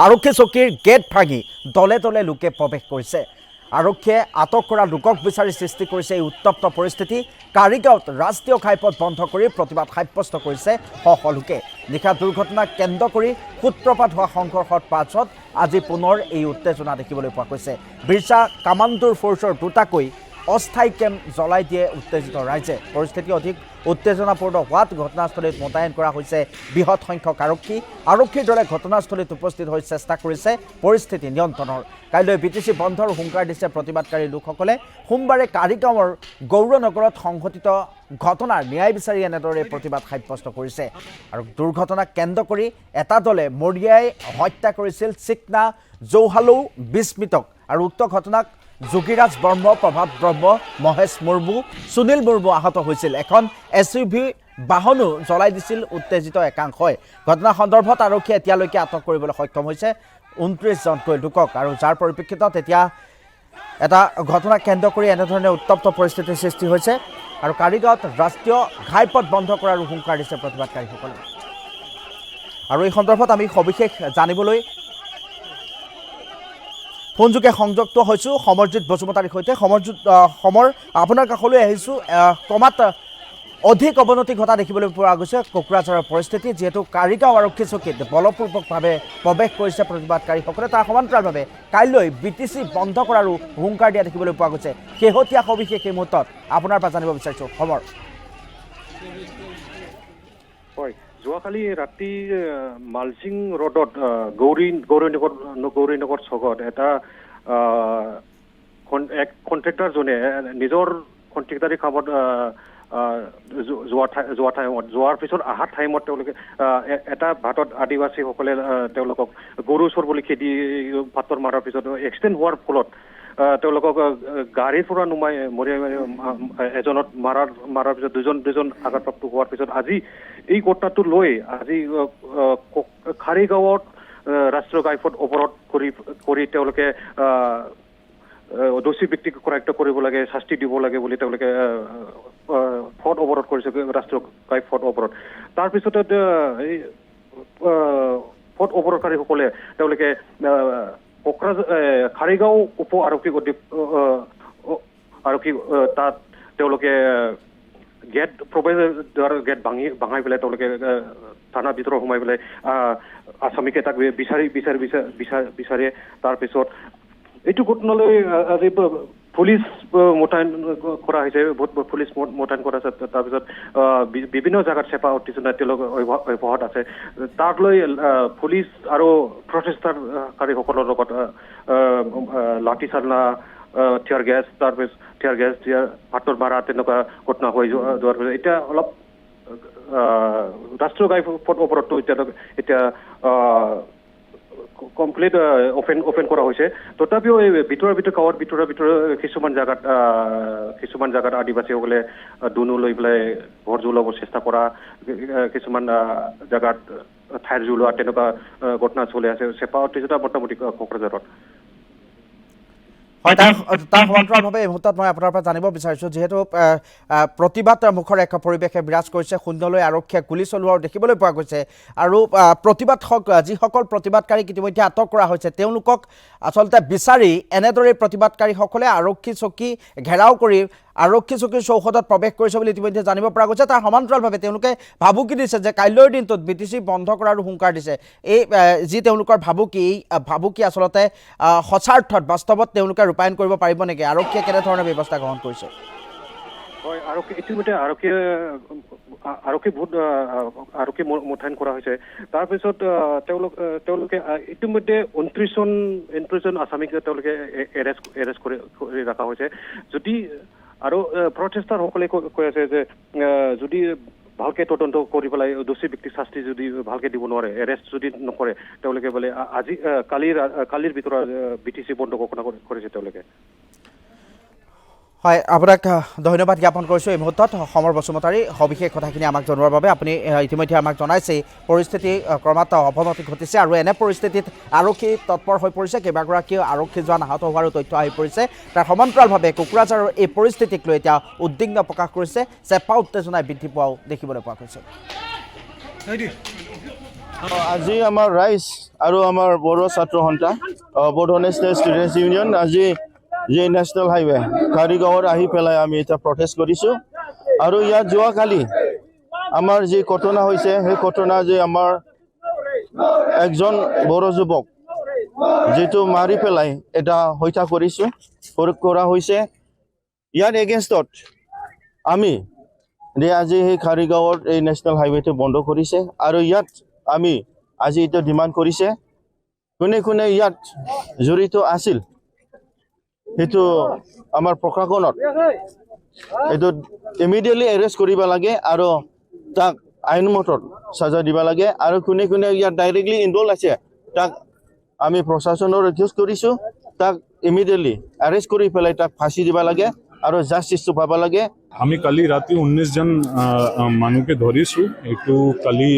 আৰক্ষী চকীৰ গেট ভাঙি দলে দলে লোকে প্ৰৱেশ কৰিছে। আৰক্ষীয়ে আটক কৰা লোকক বিচাৰি সৃষ্টি কৰিছে এই উত্তপ্ত পৰিস্থিতি। কাৰিগাঁৱত ৰাষ্ট্ৰীয় ঘাইপথ বন্ধ কৰি প্ৰতিবাদ সাব্যস্ত কৰিছে শ শ লোকে। নিশা দুৰ্ঘটনাক কেন্দ্ৰ কৰি সূত্ৰপাত হোৱা সংঘৰ্ষৰ পাছত আজি পুনৰ এই উত্তেজনা দেখিবলৈ পোৱা গৈছে। বিৰছা কামাণ্ডোৰ ফ'ৰ্চৰ দুটাকৈ অস্থায়ী কেম্প জ্বলাই দিয়ে উত্তেজিত ৰাইজে। পৰিস্থিতি অধিক উত্তেজনাপূৰ্ণ হোৱাত ঘটনাস্থলীত মোতায়েন কৰা হৈছে বৃহৎ সংখ্যক আৰক্ষী। আৰক্ষীৰ দলে ঘটনাস্থলীত উপস্থিত হৈ চেষ্টা কৰিছে পৰিস্থিতি নিয়ন্ত্ৰণৰ। কাইলৈ BTC বন্ধৰ হুংকাৰ দিছে প্ৰতিবাদকাৰী লোকসকলে। সোমবাৰে কাৰিগাঁৱৰ গৌৰনগৰত সংঘটিত ঘটনাৰ ন্যায় বিচাৰি এনেদৰে প্ৰতিবাদ সাব্যস্ত কৰিছে। আৰু দুৰ্ঘটনাক কেন্দ্ৰ কৰি এটা দলে মৰিয়াই হত্যা কৰিছিল চিকনা জৌহালৌ বিস্মিতক। আৰু উক্ত ঘটনাক যোগীৰাজ ব্ৰহ্ম, প্ৰভাৱ ব্ৰহ্ম, মহেশ মুৰ্মু, সুনীল মুৰ্মু আহত হৈছিল। এখন SUV বাহনো জ্বলাই দিছিল উত্তেজিত একাংশই। ঘটনা সন্দৰ্ভত আৰক্ষীয়ে এতিয়ালৈকে আটক কৰিবলৈ সক্ষম হৈছে 29জনকৈ লোকক। আৰু যাৰ পৰিপ্ৰেক্ষিতত এতিয়া এটা ঘটনাক কেন্দ্ৰ কৰি এনেধৰণে উত্তপ্ত পৰিস্থিতিৰ সৃষ্টি হৈছে। আৰু কাৰিগাঁৱত ৰাষ্ট্ৰীয় ঘাইপথ বন্ধ কৰাৰ হুংকাৰ দিছে প্ৰতিবাদকাৰীসকলে। আৰু এই সন্দৰ্ভত আমি সবিশেষ জানিবলৈ ফোনযোগে সংযুক্ত হৈছোঁ সমৰজিৎ বসুমতাৰীৰ সৈতে। সমৰ আপোনাৰ কাষলৈ আহিছোঁ। ক্ৰমাৎ অধিক অৱনতি ঘটা দেখিবলৈ পোৱা গৈছে কোকৰাঝাৰৰ পৰিস্থিতি, যিহেতু কাৰিগাঁও আৰক্ষী চকীত বলপূৰ্বকভাৱে প্ৰৱেশ কৰিছে প্ৰতিবাদকাৰীসকলে। তাৰ সমান্তৰালভাৱে কাইলৈ BTC বন্ধ কৰাৰো হুংকাৰ দিয়া দেখিবলৈ পোৱা গৈছে। শেহতীয়া সবিশেষ এই মুহূৰ্তত আপোনাৰ পৰা জানিব বিচাৰিছোঁ সমৰ। হয়, যোৱাকালি ৰাতি মালচিং ৰোডত গৌৰীনগৰ চকত এটা এক কণ্ট্ৰেক্টাৰজনে নিজৰ কণ্ট্ৰেক্টাৰী কামত যোৱাৰ পিছত অহাৰ টাইমত তেওঁলোকে এটা ভাতত আদিবাসীসকলে তেওঁলোকক গৰু চোৰ বুলি খেদি ভাতৰ মাৰাৰ পিছত এক্সিডেণ্ট হোৱাৰ ফলত তেওঁলোকক গাড়ীৰ পৰা নুমাই এজনত মাৰাৰ পিছত দুজন আঘাতপ্ৰাপ্ত হোৱাৰ পিছত আজি এই ঘটনাটো লৈ আজি কাৰিগাঁৱত ৰাষ্ট্ৰীয় ঘাইপথ অৱৰোধ কৰি তেওঁলোকে দোষী ব্যক্তিক কৰায়ত্ব কৰিব লাগে, শাস্তি দিব লাগে বুলি তেওঁলোকে পথ অৱৰোধ কৰিছে, ৰাষ্ট্ৰীয় ঘাইপথ অৱৰোধ। তাৰপিছতে এই পথ অৱৰোধকাৰীসকলে তেওঁলোকে কাৰিগাঁও উপ আৰক্ষী তাত তেওঁলোকে গেট প্ৰৱেশদ্বাৰ গেট ভাঙাই পেলাই তেওঁলোকে থানাৰ ভিতৰত সোমাই পেলাই আসামীকেইটাক বিচাৰে। তাৰপিছত এইটো ঘটনালৈ আজি পুলিচ মোতায়েন কৰা হৈছে, পুলিচ মোতায়েন কৰা হৈছে। তাৰপিছত বিভিন্ন জাগাত চেপা উত্তেজনা তেওঁলোক অব্যাহত আছে। তাক লৈ পুলিচ আৰু প্ৰচেষ্টাকাৰীসকলৰ লগত লাঠি চালনা, টিয়াৰ গেছ হাতৰ মাৰা তেনেকুৱা ঘটনা হৈ যোৱাৰ পিছত এতিয়া অলপ ৰাষ্ট্ৰীয় ঘাইপথ অৱৰোধটো এতিয়া কমপ্লিট অপেন কৰা হৈছে। তথাপিও এই গাঁৱৰ ভিতৰৰ কিছুমান জাগাত আদিবাসীসকলে দুনু লৈ পেলাই ঘৰ জ্বলাব চেষ্টা কৰা, কিছুমান জাগাত ঠাইৰ জ্বলোৱা তেনেকুৱা ঘটনা চলি আছে চেপা উত্তেজনা মোটামুটি কোকৰাঝাৰত। হয়, তাৰ সমান্তৰালভাৱে এই মুহূৰ্তত মই আপোনাৰ পৰা জানিব বিচাৰিছোঁ, যিহেতু প্ৰতিবাদ মুখৰ এক পৰিৱেশে বিৰাজ কৰিছে, শূন্যলৈ আৰক্ষীয়ে গুলী চলোৱাও দেখিবলৈ পোৱা গৈছে। আৰু যিসকল প্ৰতিবাদকাৰীক ইতিমধ্যে আটক কৰা হৈছে তেওঁলোকক আচলতে বিচাৰি এনেদৰে প্ৰতিবাদকাৰীসকলে আৰক্ষী চকী ঘেৰাও কৰি আৰক্ষী চকীৰ চৌহদত প্ৰৱেশ কৰিছে বুলি ইতিমধ্যে জানিব পৰা গৈছে। তাৰ সমান্তৰালভাৱে তেওঁলোকে ভাবুকি দিছে যে কাইলৈৰ দিনটোত BTC বন্ধ কৰাৰো হুংকাৰ দিছে। এই যি তেওঁলোকৰ ভাবুকি আচলতে সঁচাৰ্থত বাস্তৱত তেওঁলোকে ৰূপায়ণ কৰিব পাৰিব নেকি? আৰক্ষীয়ে কেনেধৰণৰ ব্যৱস্থা গ্ৰহণ কৰিছে? হয়, ইতিমধ্যে আৰক্ষী মোতায়েন কৰা হৈছে। তাৰপিছত তেওঁলোকে ইতিমধ্যে 29জন আছামীক তেওঁলোকে এৰেষ্ট কৰি ৰখা হৈছে। যদি আৰু প্ৰচেষ্টাৰসকলে কৈ আছে যে যদি ভালকে তদন্ত কৰি পেলাই দোষী ব্যক্তিক শাস্তি যদি ভালকে দিব নোৱাৰে, এৰেষ্ট যদি নকৰে, তেওঁলোকে বোলে আজি কালিৰ ভিতৰত BTC বন্ধ ঘোষণা কৰিছে তেওঁলোকে। হয়, আপোনাক ধন্যবাদ জ্ঞাপন কৰিছোঁ এই মুহূৰ্তত সমৰ বসুমতাৰী সবিশেষ কথাখিনি আমাক জনোৱাৰ বাবে। আপুনি ইতিমধ্যে আমাক জনাইছেই পৰিস্থিতি ক্ৰমাৎ অৱনতি ঘটিছে আৰু এনে পৰিস্থিতিত আৰক্ষী তৎপৰ হৈ পৰিছে। কেইবাগৰাকী আৰক্ষী জোৱান আহত হোৱাৰো তথ্য আহি পৰিছে। তাৰ সমান্তৰালভাৱে কোকৰাঝাৰৰ এই পৰিস্থিতিক লৈ এতিয়া উদ্বিগ্ন প্ৰকাশ কৰিছে, চেপা উত্তেজনাই বৃদ্ধি পোৱাও দেখিবলৈ পোৱা গৈছে। আজি আমাৰ ৰাইজ আৰু আমাৰ বড়ো ছাত্ৰ সন্থা বড়ো নেশ্যনেল ষ্টুডেণ্টছ ইউনিয়ন আজি যে নেশ্যনেল হাইৱে কাৰিগাঁৱত আহি পেলাই আমি এটা প্ৰটেষ্ট কৰিছোঁ আৰু ইয়াত যোৱাকালি আমাৰ যি ঘটনা হৈছে সেই ঘটনা যে আমাৰ একজন বড়ো যুৱক যিটো মাৰি পেলাই এটা হত্যা কৰা হৈছে ইয়াৰ এগেইনষ্টত আমি আজি সেই কাৰিগাঁৱৰ এই নেশ্যনেল হাইৱেটো বন্ধ কৰিছে আৰু ইয়াত আমি আজি এইটো ডিমাণ্ড কৰিছে কোনে কোনে ইয়াত জড়িত আছিল সেইটো আমাৰ প্ৰশাসনত এইটো ইমিডিয়েটলি এৰেষ্ট কৰিব লাগে আৰু তাক আইনমত সাজা দিব লাগে আৰু কোনে কোনে ইয়াত ডাইৰেক্টলি ইনভলভ আছে তাক আমি প্ৰশাসনৰ ৰিকুৱেষ্ট কৰিছোঁ তাক ইমিডিয়েটলি এৰেষ্ট কৰি পেলাই তাক ফাঁচি দিব লাগে আৰু জাষ্টিছটো পাব লাগে আমি কালি ৰাতি 19 জন মানুহকে ধৰিছোঁ এইটো কালি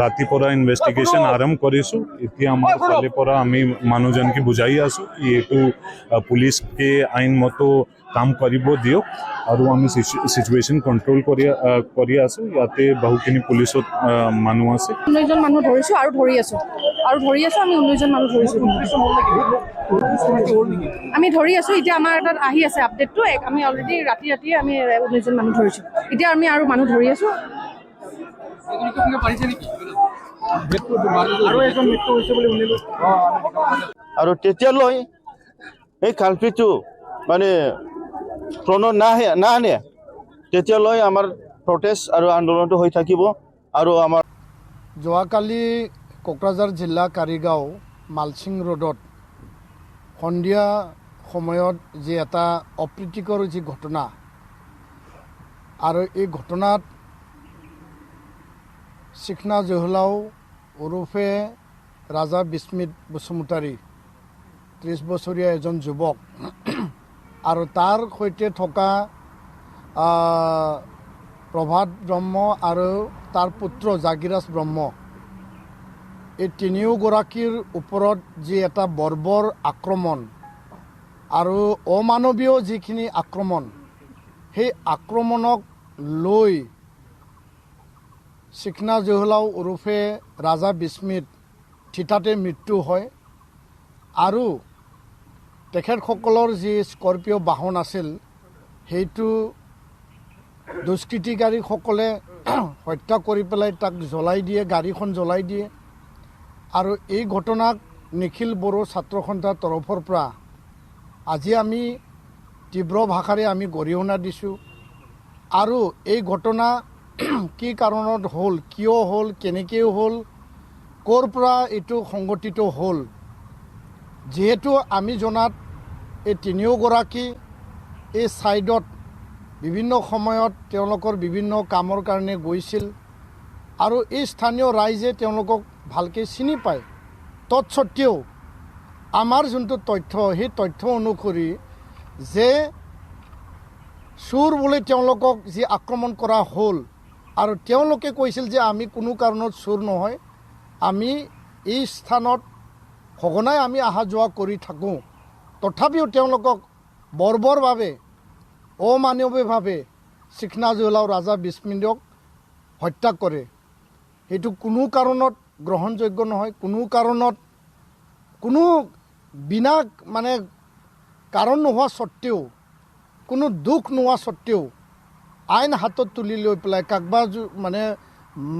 ৰাতিৰ পৰা ইনভেষ্টিগেশ্যন আৰম্ভ কৰিছোঁ এতিয়া আমাৰ ফালৰ পৰা আমি মানুহজনকে বুজাই আছোঁ কি এইটো পুলিচকে আইনমতো কাম কৰিব দিয়ক আৰু আমি সিচুৱেশ্যন কণ্ট্ৰল কৰি আছোঁ ইয়াতে বহুখিনি পুলিচত মানুহ আছে 19 জন মানুহ ধৰিছোঁ আৰু ধৰি আছোঁ আমি 19 জন মানুহ ধৰিছোঁ আমি ধৰি আছোঁ এতিয়া আমাৰ তাত আহি আছে আপডেটটো আমি অলৰেডি ৰাতি আমি 19 জন মানুহ ধৰিছোঁ এতিয়া আমি আৰু মানুহ ধৰি আছোঁ আৰু তেতিয়ালৈ এই কালপিটো মানে প্ৰণত নাহে তেতিয়ালৈ আমাৰ প্ৰটেষ্ট আৰু আন্দোলনটো হৈ থাকিব আৰু আমাৰ যোৱাকালি কোকৰাঝাৰ জিলা কাৰিগাঁও মালচিং ৰোডত সন্ধিয়া সময়ত যি এটা অপ্ৰীতিকৰ যি ঘটনা আৰু এই ঘটনাত চিকনা জহলাও ওৰফে ৰাজা বিস্মিত বসুমতাৰী 30 বছৰীয়া এজন যুৱক আৰু তাৰ সৈতে থকা প্ৰভাত ব্ৰহ্ম আৰু তাৰ পুত্ৰ জাগিৰাজ ব্ৰহ্ম এই তিনিওগৰাকীৰ ওপৰত যি এটা বৰ্বৰ আক্ৰমণ আৰু অমানৱীয় যিখিনি আক্ৰমণ সেই আক্ৰমণক লৈ চিকনা জহলাও ওৰফে ৰাজা বিস্মিত থিতাতে মৃত্যু হয় আৰু তেখেতসকলৰ যি স্কৰ্পিঅ' বাহন আছিল সেইটো দুষ্কৃতিকাৰীসকলে হত্যা কৰি পেলাই তাক জ্বলাই দিয়ে গাড়ীখন জ্বলাই দিয়ে আৰু এই ঘটনাক নিখিল বড়ো ছাত্ৰ সন্থাৰ তৰফৰ পৰা আজি আমি তীব্ৰ ভাষাৰে আমি গৰিহণা দিছোঁ আৰু এই ঘটনা কি কাৰণত হ'ল কিয় হ'ল কেনেকৈ হ'ল ক'ৰ পৰা এইটো সংগঠিত হ'ল যিহেতু আমি জনাত এই তিনিওগৰাকী এই ছাইডত বিভিন্ন সময়ত তেওঁলোকৰ বিভিন্ন কামৰ কাৰণে গৈছিল আৰু এই স্থানীয় ৰাইজে তেওঁলোকক ভালকৈ চিনি পায় তৎসত্ত্বেও আমাৰ যোনটো তথ্য সেই তথ্য অনুসৰি যে চোৰ বুলি তেওঁলোকক যি আক্ৰমণ কৰা হ'ল আৰু তেওঁলোকে কৈছিল যে আমি কোনো কাৰণত চোৰ নহয় আমি এই স্থানত সঘনাই আমি অহা যোৱা কৰি থাকোঁ তথাপিও তেওঁলোকক বৰ্বৰভাৱে অমানৱীয়ভাৱে চিকনা জহলাও ৰাজা বিস্মিতক হত্যা কৰে সেইটো কোনো কাৰণত গ্ৰহণযোগ্য নহয় কোনো কাৰণত কোনো বিনা মানে কাৰণ নোহোৱা স্বত্তেও কোনো দুখ নোহোৱা স্বত্তেও আইন হাতত তুলি লৈ পেলাই কাকবা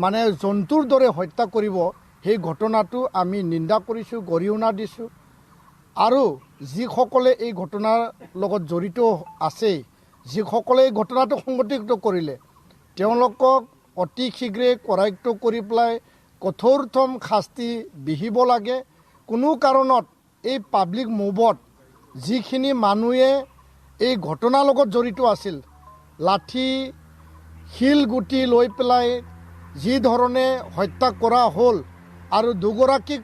মানে জন্তুৰ দৰে হত্যা কৰিব সেই ঘটনাটো আমি নিন্দা কৰিছোঁ গৰিহণা দিছোঁ আৰু যিসকলে এই ঘটনাৰ লগত জড়িত আছে যিসকলে এই ঘটনাটো সংঘটিত কৰিলে তেওঁলোকক অতি শীঘ্ৰে কৰায়ত্ব কৰি পেলাই কঠোৰতম শাস্তি বিহিব লাগে কোনো কাৰণত এই পাব্লিক মুভত যিখিনি মানুহে এই ঘটনাৰ লগত জড়িত আছিল লাঠি শিলগুটি লৈ পেলাই যি ধৰণে হত্যা কৰা হ'ল আৰু দুগৰাকীক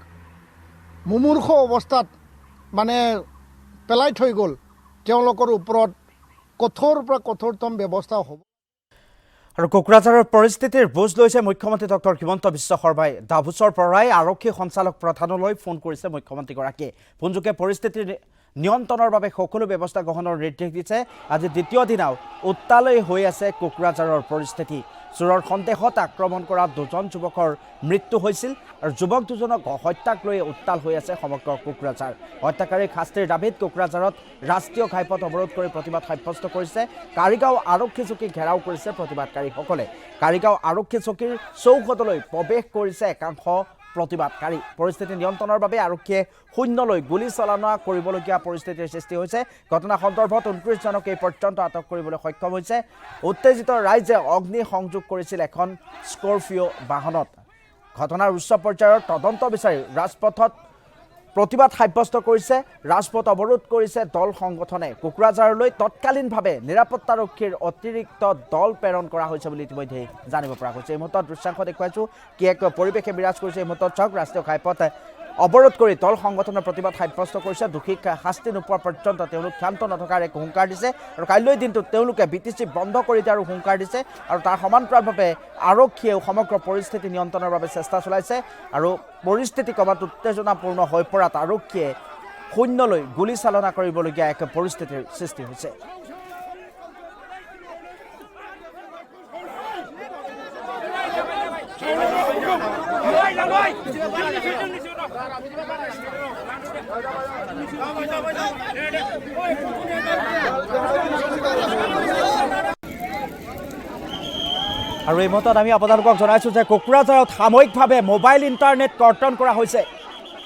মুমূৰ্ষ অৱস্থাত মানে পেলাই থৈ গ'ল তেওঁলোকৰ ওপৰত কঠোৰ পৰা কঠোৰতম ব্যৱস্থা হ'ব আৰু কোকৰাঝাৰৰ পৰিস্থিতিৰ বুজ লৈছে মুখ্যমন্ত্ৰী ডক্টৰ হিমন্ত বিশ্ব শৰ্মাই ডাভোচৰ পৰাই আৰক্ষী সঞ্চালক প্ৰধানলৈ ফোন কৰিছে মুখ্যমন্ত্ৰীগৰাকীয়ে ফোনযোগে পৰিস্থিতিৰ নিয়ন্ত্ৰণৰ বাবে সকলো ব্যৱস্থা গ্ৰহণৰ নিৰ্দেশ দিছে আজি দ্বিতীয় দিনাও উত্তালৈ হৈ আছে কোকৰাঝাৰৰ পৰিস্থিতি চোৰৰ সন্দেহত আক্ৰমণ কৰা দুজন যুৱকৰ মৃত্যু হৈছিল আৰু যুৱক দুজনক হত্যাক লৈ উত্তাল হৈ আছে সমগ্ৰ কোকৰাঝাৰ হত্যাকাৰীক শাস্তিৰ দাবীত কোকৰাঝাৰত ৰাষ্ট্ৰীয় ঘাইপথ অৱৰোধ কৰি প্ৰতিবাদ সাব্যস্ত কৰিছে কাৰিগাঁও আৰক্ষী চকী ঘেৰাও কৰিছে প্ৰতিবাদকাৰীসকলে কাৰিগাঁও আৰক্ষী চকীৰ চৌহদলৈ প্ৰৱেশ কৰিছে একাংশ প্ৰতিবাদকাৰী পৰিস্থিতি নিয়ন্ত্ৰণৰ বাবে আৰক্ষীয়ে শূন্যলৈ গুলী চালনা কৰিবলগীয়া পৰিস্থিতিৰ সৃষ্টি হৈছে ঘটনা সন্দৰ্ভত 29 জনক এই পৰ্যন্ত আটক কৰিবলৈ সক্ষম হৈছে উত্তেজিত ৰাইজে অগ্নি সংযোগ কৰিছিল এখন স্কৰপিঅ' বাহনত ঘটনাৰ উচ্চ পৰ্যায়ৰ তদন্ত বিচাৰি ৰাজপথত প্ৰতিবাদ সাব্যস্ত কৰিছে ৰাজপথ অৱৰোধ কৰিছে দল সংগঠনে কোকৰাঝাৰলৈ তৎকালীনভাৱে নিৰাপত্তাৰক্ষীৰ অতিৰিক্ত দল প্ৰেৰণ কৰা হৈছে বুলি ইতিমধ্যে জানিব পৰা গৈছে এই মুহূৰ্তত দৃশ্যাংশ দেখুৱাইছোঁ কি এক পৰিৱেশে বিৰাজ কৰিছে এই মুহূৰ্তত চাওক ৰাষ্ট্ৰীয় ঘাইপথ অৱৰোধ কৰি দল সংগঠনৰ প্ৰতিবাদ সাব্যস্ত কৰিছে দোষীক শাস্তি নোপোৱা পৰ্যন্ত তেওঁলোক ক্ষান্ত নথকাৰ এক হুংকাৰ দিছে আৰু কাইলৈ দিনটোত তেওঁলোকে BTC বন্ধ কৰি দিয়াৰো হুংকাৰ দিছে আৰু তাৰ সমান্তৰালভাৱে আৰক্ষীয়েও সমগ্ৰ পৰিস্থিতি নিয়ন্ত্ৰণৰ বাবে চেষ্টা চলাইছে আৰু পৰিস্থিতি ক্ৰমাৎ উত্তেজনাপূৰ্ণ হৈ পৰাত আৰক্ষীয়ে শূন্যলৈ গুলী চালনা কৰিবলগীয়া এক পৰিস্থিতিৰ সৃষ্টি হৈছে আৰু এই মুহূৰ্তত আমি আপোনালোকক জনাইছোঁ যে কোকৰাঝাৰত সাময়িকভাৱে মোবাইল ইণ্টাৰনেট কৰ্তন কৰা হৈছে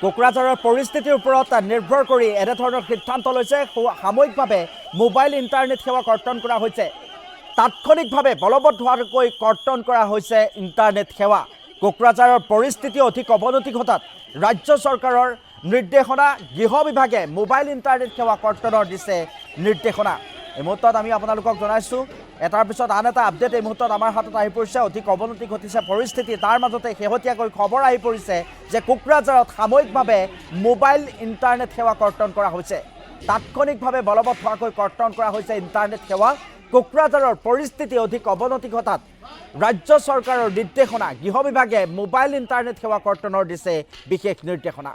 কোকৰাঝাৰৰ পৰিস্থিতিৰ ওপৰত নিৰ্ভৰ কৰি এনেধৰণৰ সিদ্ধান্ত লৈছে সাময়িকভাৱে মোবাইল ইণ্টাৰনেট সেৱা কৰ্তন কৰা হৈছে তাৎক্ষণিকভাৱে বলবৎ হোৱাকৈ কৰ্তন কৰা হৈছে ইণ্টাৰনেট সেৱা কোকৰাঝাৰৰ পৰিস্থিতি অধিক অৱনতি ঘটাত ৰাজ্য চৰকাৰৰ নিৰ্দেশনা গৃহ বিভাগে মোবাইল ইণ্টাৰনেট সেৱা কৰ্তনৰ দিছে নিৰ্দেশনা এই মুহূৰ্তত আমি আপোনালোকক জনাইছোঁ এটাৰ পিছত আন এটা আপডেট এই মুহূৰ্তত আমাৰ হাতত আহি পৰিছে অধিক অৱনতি ঘটিছে পৰিস্থিতি তাৰ মাজতে শেহতীয়াকৈ খবৰ আহি পৰিছে যে কোকৰাঝাৰত সাময়িকভাৱে মোবাইল ইণ্টাৰনেট সেৱা কৰ্তন কৰা হৈছে তাৎক্ষণিকভাৱে বলবৎ হোৱাকৈ কৰ্তন কৰা হৈছে ইণ্টাৰনেট সেৱা কোকৰাঝাৰৰ পৰিস্থিতি অধিক অৱনতি ঘটাত ৰাজ্য চৰকাৰৰ নিৰ্দেশনা গৃহ বিভাগে মোবাইল ইণ্টাৰনেট সেৱা কৰ্তনৰ দিছে বিশেষ নিৰ্দেশনা